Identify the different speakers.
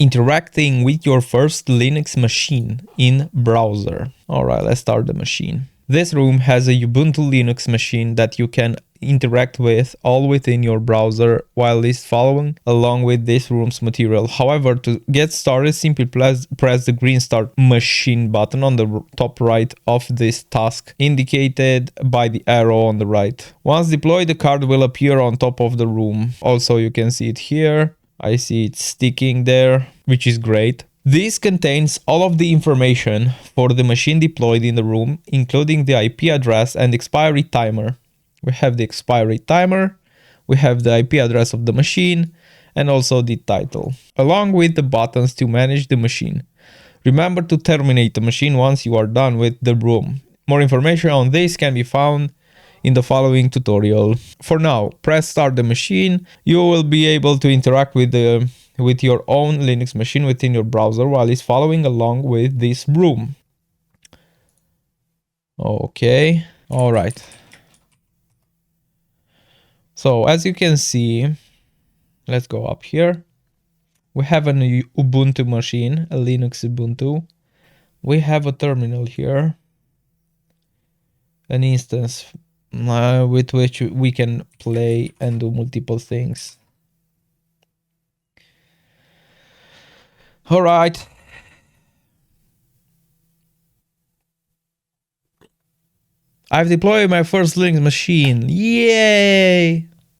Speaker 1: interacting with your first Linux machine in browser. All right, let's start the machine. This room has a Ubuntu Linux machine that you can interact with all within your browser while list following along with this room's material. However, to get started, simply press the green start machine button on the top right of this task indicated by the arrow on the right. Once deployed, the card will appear on top of the room. Also, you can see it here. I see it sticking there, which is great. This contains all of the information for the machine deployed in the room, including the IP address and expiry timer. We have the expiry timer, we have the IP address of the machine, and also the title, along with the buttons to manage the machine. Remember to terminate the machine once you are done with the room. More information on this can be found in the following tutorial. For now, press start the machine. You will be able to interact with your own Linux machine within your browser while it's following along with this room. Okay, all right. So as you can see, let's go up here. We have an Ubuntu machine, a Linux Ubuntu. We have a terminal here, an instance with which we can play and do multiple things. All right. I've deployed my first Linux machine. Yay!